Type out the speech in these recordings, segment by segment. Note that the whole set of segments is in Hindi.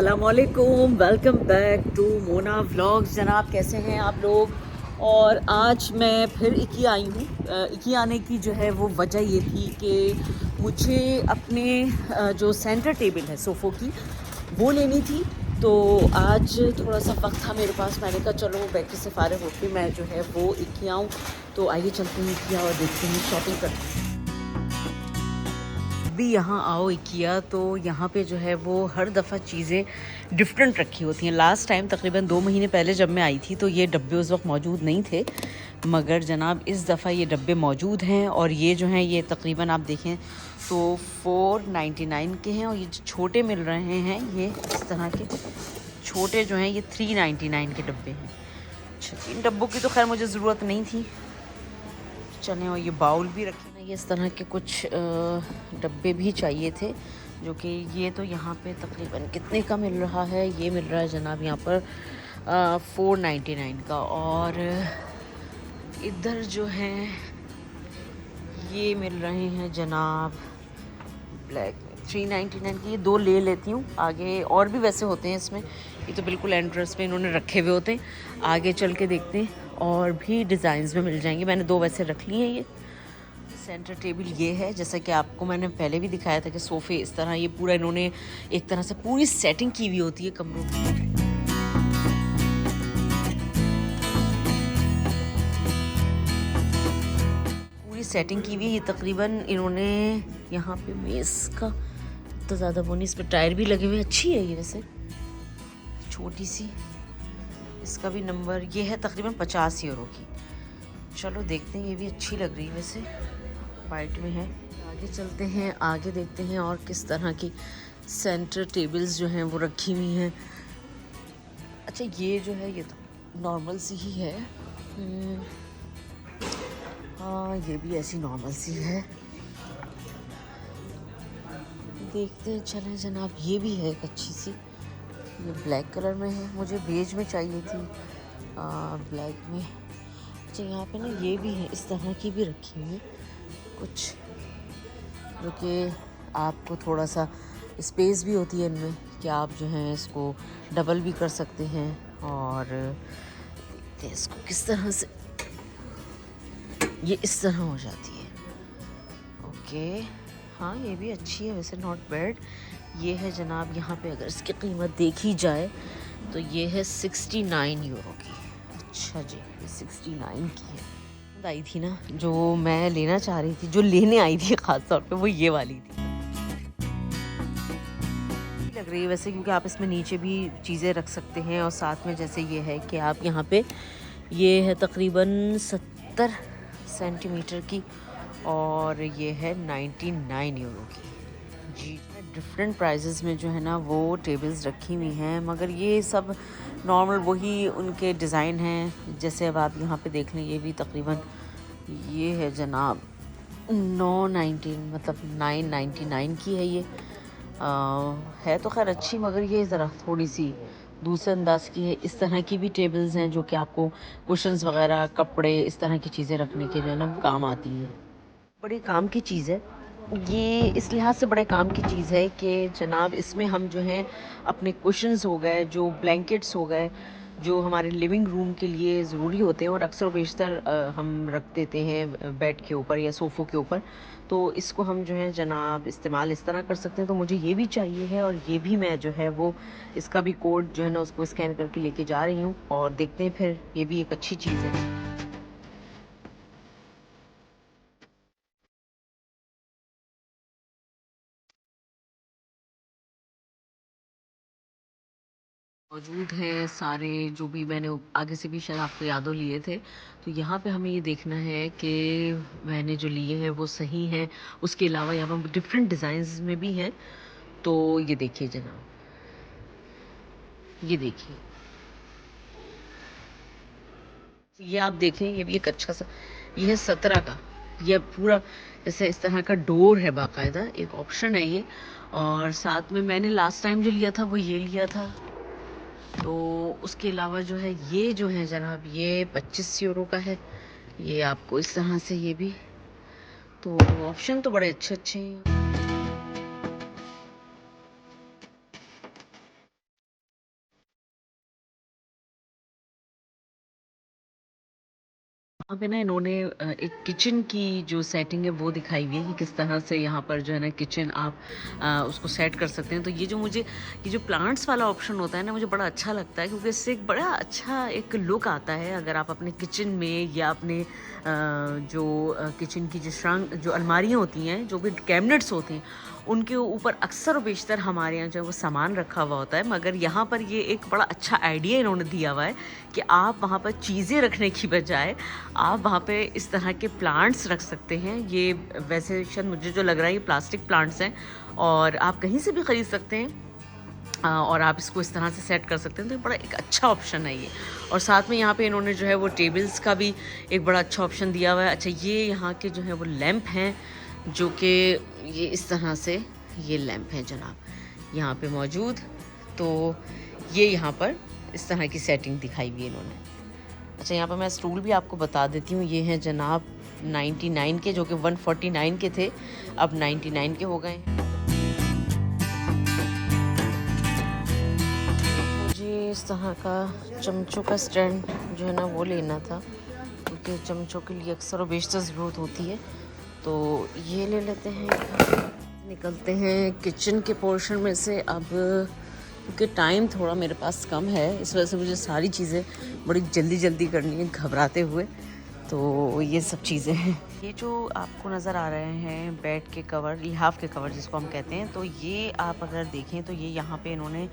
अस्सलामुअलैकुम, welcome back to Mona vlogs. जनाब कैसे हैं आप लोग। और आज मैं फिर इकी आई हूँ। इकी आने की जो है वो वजह ये थी कि मुझे अपने जो सेंटर टेबल है सोफ़ों की वो लेनी थी। तो आज थोड़ा सा वक्त था मेरे पास, मैंने कहा चलो बैठे से फ़ारिग होकर मैं जो है वो इकी आऊँ। तो आइए चलते हैं इकिया और देखते हैं, शॉपिंग करते हैं। भी यहाँ आओ इकिया तो यहाँ पे जो है वो हर दफ़ा चीज़ें डिफरेंट रखी होती हैं। लास्ट टाइम तकरीबन 2 महीने पहले जब मैं आई थी तो ये डब्बे उस वक्त मौजूद नहीं थे, मगर जनाब इस दफ़ा ये डब्बे मौजूद हैं। और ये जो हैं ये तकरीबन आप देखें तो 499 के हैं, और ये जो छोटे मिल रहे हैं ये इस तरह के छोटे जो हैं ये 399 के डब्बे हैं। अच्छा, इन डब्बों की तो खैर मुझे ज़रूरत नहीं थी। चने, और ये बाउल भी रखे ना, ये इस तरह के कुछ डब्बे भी चाहिए थे, जो कि ये तो यहाँ पे तकरीबन कितने का मिल रहा है, ये मिल रहा है जनाब यहाँ पर 499 का। और इधर जो है ये मिल रहे हैं जनाब ब्लैक 399 की। ये 2 ले लेती हूँ, आगे और भी वैसे होते हैं इसमें, ये तो बिल्कुल एंट्रेंस में इन्होंने रखे हुए होते हैं। आगे चल के देखते हैं और भी डिज़ाइंस में मिल जाएंगे। मैंने 2 वैसे रख लिए हैं। ये सेंटर टेबल ये है, जैसा कि आपको मैंने पहले भी दिखाया था कि सोफ़े इस तरह ये पूरा इन्होंने एक तरह से पूरी सेटिंग की हुई होती है कमरों की। पूरी सेटिंग की हुई है। ये तकरीबन इन्होंने यहाँ पे मेज़ का तो ज़्यादा वो नहीं, इस पर टायर भी लगे हुए। अच्छी है ये वैसे, छोटी सी। इसका भी नंबर ये है तकरीबन 50 यूरो की। चलो देखते हैं, ये भी अच्छी लग रही है वैसे, वाइट में है। आगे चलते हैं, आगे देखते हैं और किस तरह की सेंटर टेबल्स जो हैं वो रखी हुई हैं। अच्छा, ये जो है ये तो नॉर्मल सी ही है। हाँ, ये भी ऐसी नॉर्मल सी है। देखते हैं, चलें जनाब। ये भी है एक अच्छी सी, ये ब्लैक कलर में है, मुझे बेज में चाहिए थी, ब्लैक में। अच्छा, यहाँ पे ना ये भी है, इस तरह की भी रखी हुई है कुछ, जो कि आपको थोड़ा सा स्पेस भी होती है इनमें कि आप जो है इसको डबल भी कर सकते हैं। और देखते हैं इसको किस तरह से, ये इस तरह हो जाती है। ओके, हाँ ये भी अच्छी है वैसे, नॉट बैड। ये है जनाब, यहाँ पे अगर इसकी कीमत देखी जाए तो ये है 69 यूरो की। अच्छा जी, ये 69 की है। आई थी ना जो मैं लेना चाह रही थी, जो लेने आई थी ख़ास तौर पे, वो ये वाली थी। लग रही है वैसे, क्योंकि आप इसमें नीचे भी चीज़ें रख सकते हैं, और साथ में जैसे ये है कि आप यहाँ पे, ये है तकरीबन 70 सेंटीमीटर की, और ये है 99 यूरो की जी। डिफरेंट प्राइजेस में जो है ना वो टेबल्स रखी हुई हैं, मगर ये सब नॉर्मल वही उनके डिज़ाइन हैं। जैसे अब आप यहाँ पे देख लें, ये भी तकरीबन ये है जनाब 919, मतलब 999 की है ये। है तो खैर अच्छी, मगर ये ज़रा थोड़ी सी दूसरे अंदाज की है। इस तरह की भी टेबल्स हैं जो कि आपको कुशन्स वगैरह, कपड़े, इस तरह की चीज़ें रखने के जो है ना काम आती हैं। बड़ी काम की चीज़ है ये, इस लिहाज से बड़े काम की चीज़ है कि जनाब इसमें हम जो हैं अपने कुशन्स हो गए, जो ब्लैंकेट्स हो गए, जो हमारे लिविंग रूम के लिए ज़रूरी होते हैं, और अक्सर बेशतर हम रख देते हैं बेड के ऊपर या सोफ़ों के ऊपर, तो इसको हम जो है जनाब इस्तेमाल इस तरह कर सकते हैं। तो मुझे ये भी चाहिए है, और ये भी मैं जो है वो इसका भी कोड जो है ना उसको स्कैन करके लेके जा रही हूँ, और देखते हैं फिर। ये भी एक अच्छी चीज़ है। मौजूद हैं सारे, जो भी मैंने आगे से भी शायद आपको यादों लिए थे। तो यहाँ पे हमें ये देखना है कि मैंने जो लिए हैं वो सही हैं। उसके अलावा यहाँ पर डिफरेंट डिज़ाइंस में भी हैं। तो ये देखिए जनाब, ये देखिए, ये आप देखें, ये भी एक अच्छा सा, ये है 17 का। ये पूरा जैसे इस तरह का डोर है, बाकायदा एक ऑप्शन है ये। और साथ में मैंने लास्ट टाइम जो लिया था वो ये लिया था। तो उसके अलावा जो है ये जो है जनाब ये 25 यूरो का है। ये आपको इस तरह से, ये भी तो ऑप्शन तो बड़े अच्छे अच्छे हैं। यहाँ पे ना इन्होंने एक किचन की जो सेटिंग है वो दिखाई हुई है कि किस तरह से यहाँ पर जो है ना किचन आप उसको सेट कर सकते हैं। तो ये जो प्लांट्स वाला ऑप्शन होता है ना, मुझे बड़ा अच्छा लगता है, क्योंकि इससे एक बड़ा अच्छा एक लुक आता है। अगर आप अपने किचन में या अपने जो किचन की जो अलमारियाँ होती हैं, जो भी कैबिनेट्स होते हैं, उनके ऊपर अक्सर और बेशतर हमारे यहाँ जो है वो सामान रखा हुआ होता है। मगर यहाँ पर ये एक बड़ा अच्छा आइडिया इन्होंने दिया हुआ है कि आप वहाँ पर चीज़ें रखने की बजाय आप वहाँ पे इस तरह के प्लांट्स रख सकते हैं। ये वैसे शायद मुझे जो लग रहा है ये प्लास्टिक प्लांट्स हैं और आप कहीं से भी ख़रीद सकते हैं। और आप इसको इस तरह से सेट कर सकते हैं, तो बड़ा एक अच्छा ऑप्शन है ये। और साथ में यहाँ पे इन्होंने जो है वो टेबल्स का भी एक बड़ा अच्छा ऑप्शन दिया हुआ है। अच्छा, ये यहाँ के जो है वो लैंप हैं, जो कि ये इस तरह से ये लैंप हैं जनाब यहाँ पे मौजूद। तो ये यहाँ पर इस तरह की सेटिंग दिखाई हुई है इन्होंने। अच्छा, यहाँ पर मैं स्टूल भी आपको बता देती हूँ। ये हैं जनाब 99 के, जो कि 149 के थे, अब 99 के हो गए हैं। मुझे इस तरह का चमचों का स्टैंड जो है ना वो लेना था, क्योंकि चमचों के लिए अक्सर और बेशतर ज़रूरत होती है। तो ये ले लेते हैं। निकलते हैं किचन के पोर्शन में से अब, क्योंकि टाइम थोड़ा मेरे पास कम है, इस वजह से मुझे सारी चीज़ें बड़ी जल्दी जल्दी करनी है घबराते हुए। तो ये सब चीज़ें हैं। ये जो आपको नज़र आ रहे हैं बेड के कवर, लिहाफ के कवर जिसको हम कहते हैं, तो ये आप अगर देखें तो ये यहाँ पे इन्होंने,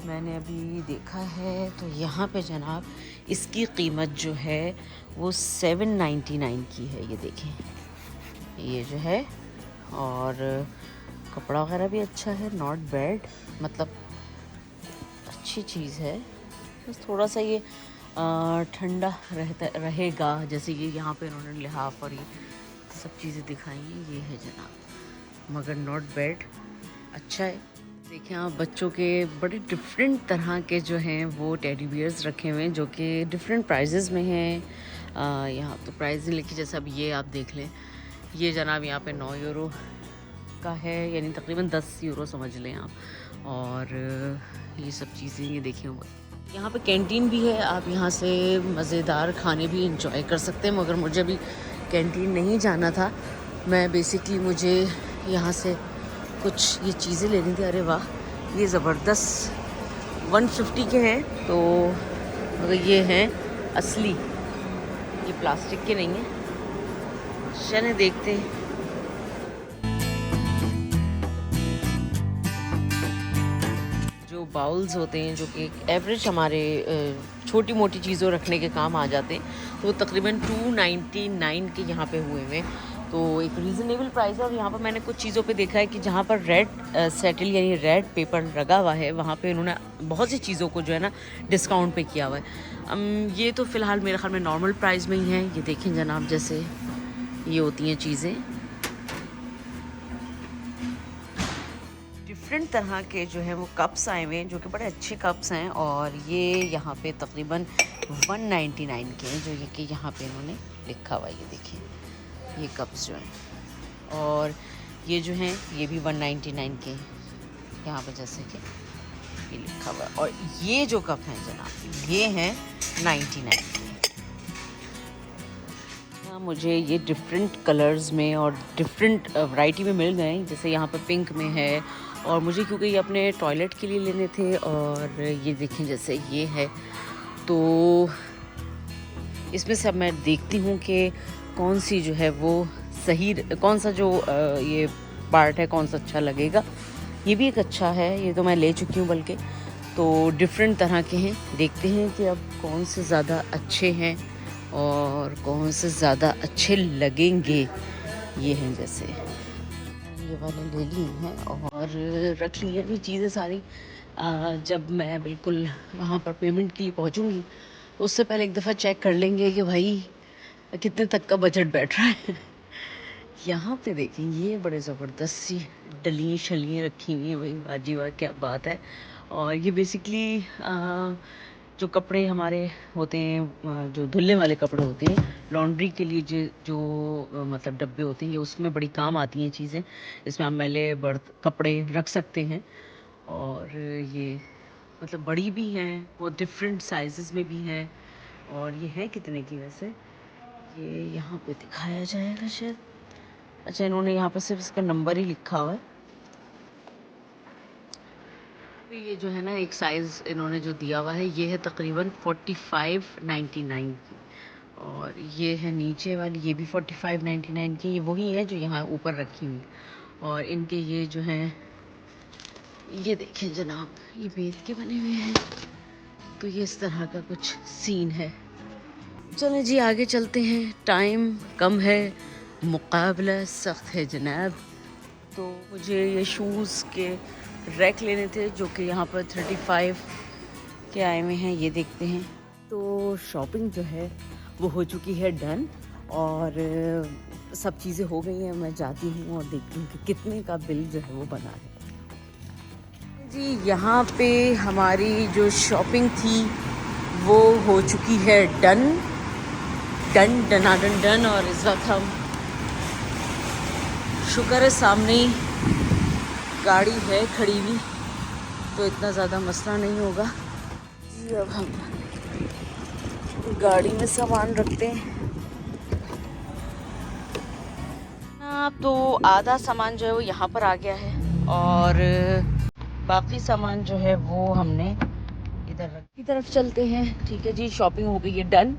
मैंने अभी देखा है तो यहाँ पे जनाब इसकी कीमत जो है वो 799 की है। ये देखें, ये जो है, और कपड़ा वगैरह भी अच्छा है, नॉट बैड, मतलब अच्छी चीज़ है। बस थोड़ा सा ये ठंडा रहेगा। जैसे ये यहाँ पे इन्होंने लिहाफ और ये सब चीज़ें दिखाई हैं, ये है जनाब, मगर नॉट बैड, अच्छा है। देखें आप, बच्चों के बड़े डिफरेंट तरह के जो हैं वो टेडी बियर्स रखे हुए हैं, जो कि डिफरेंट प्राइजेज़ में हैं। यहाँ तो प्राइस नहीं लिखी, जैसे अब ये आप देख लें, ये जनाब यहाँ पे 9 यूरो का है, यानी तकरीबन 10 यूरो समझ लें आप। और ये सब चीज़ें ये देखें, यहाँ पे कैंटीन भी है, आप यहाँ से मज़ेदार खाने भी इंजॉय कर सकते हैं। मगर मुझे अभी कैंटीन नहीं जाना था, मैं बेसिकली मुझे यहाँ से कुछ ये चीज़ें लेनी थी। अरे वाह, ये ज़बरदस्त 150 के हैं, तो मगर ये हैं असली, ये प्लास्टिक के नहीं हैं। चलें देखते हैं। जो बाउल्स होते हैं, जो कि एवरेज हमारे छोटी मोटी चीज़ों रखने के काम आ जाते हैं, तो वो तकरीबन 299 के यहाँ पे हुए हुए। तो एक रीज़नेबल प्राइस है। और यहाँ पर मैंने कुछ चीज़ों पे देखा है कि जहाँ पर रेड सेटल यानी रेड पेपर लगा हुआ है, वहाँ पे उन्होंने बहुत सी चीज़ों को जो है ना डिस्काउंट पे किया हुआ है। ये तो फ़िलहाल मेरे ख्याल में नॉर्मल प्राइस में ही है। ये देखें जनाब, जैसे ये होती हैं चीज़ें, डिफरेंट तरह के जो है वो कप्स आए हुए हैं, जो कि बड़े अच्छे कप्स हैं। और ये यहाँ पे तकरीबन 199 के हैं, जो ये कि यहाँ पे इन्होंने लिखा हुआ है। ये देखिए, ये कप्स जो हैं, और ये जो हैं ये भी 199 के हैं, यहाँ पे जैसे कि ये लिखा हुआ है। और ये जो कप हैं जनाब, ये हैं 99 के। मुझे ये डिफरेंट कलर्स में और डिफरेंट वैरायटी में मिल गए। जैसे यहाँ पे पिंक में है, और मुझे क्योंकि ये अपने टॉयलेट के लिए लेने थे। और ये देखें, जैसे ये है, तो इसमें से अब मैं देखती हूँ कि कौन सी जो है वो सही, कौन सा जो ये पार्ट है कौन सा अच्छा लगेगा। ये भी एक अच्छा है, ये तो मैं ले चुकी हूँ बल्कि। तो डिफरेंट तरह के हैं, देखते हैं कि अब कौन से ज़्यादा अच्छे हैं और कौन से ज़्यादा अच्छे लगेंगे। ये हैं, जैसे ये वाले ले ली हैं और रख ली हैं ये चीज़ें सारी। जब मैं बिल्कुल वहाँ पर पेमेंट के लिए पहुँचूँगी, तो उससे पहले एक दफ़ा चेक कर लेंगे कि भाई कितने तक का बजट बैठ रहा है। यहाँ पे देखें, ये बड़े ज़बरदस्त सी डलियाँ शलियाँ रखी हुई हैं, भाई बाजी वाह, क्या बात है। और ये बेसिकली जो कपड़े हमारे होते हैं, जो धुलने वाले कपड़े होते हैं, लॉन्ड्री के लिए जो मतलब डब्बे होते हैं, ये उसमें बड़ी काम आती हैं चीज़ें। इसमें आप मैले बर्त कपड़े रख सकते हैं। और ये मतलब बड़ी भी हैं, वो डिफरेंट साइज़ेस में भी हैं। और ये है कितने की वैसे? ये यहाँ पे दिखाया जाएगा शायद। अच्छा, इन्होंने यहाँ पे सिर्फ इसका नंबर ही लिखा हुआ है। तो ये जो है ना, एक साइज़ इन्होंने जो दिया हुआ है, ये है तकरीबन 45.99 की, और ये है नीचे वाली, ये भी 45.99 की। ये वही है जो यहाँ ऊपर रखी हुई। और इनके ये जो हैं, ये देखें जनाब, ये बेत के बने हुए हैं। तो ये इस तरह का कुछ सीन है। चलें जी, आगे चलते हैं। टाइम कम है, मुकाबला सख्त है जनाब। तो मुझे ये शूज़ के रैक लेने थे, जो कि यहाँ पर 35 के आए हुए हैं। ये देखते हैं। तो शॉपिंग जो है वो हो चुकी है डन, और सब चीज़ें हो गई हैं। मैं जाती हूँ और देखती हूँ कि कितने का बिल जो है वो बना है। जी, यहाँ पे हमारी जो शॉपिंग थी वो हो चुकी है डन डन डनाडन डन। और इस वक्त हम, शुक्र है सामने ही गाड़ी है खड़ी हुई, तो इतना ज़्यादा मसला नहीं होगा जी। अब हम गाड़ी में सामान रखते हैं। तो आधा सामान जो है वो यहाँ पर आ गया है, और बाकी सामान जो है वो हमने इधर की तरफ चलते हैं। ठीक है जी, शॉपिंग हो गई है डन।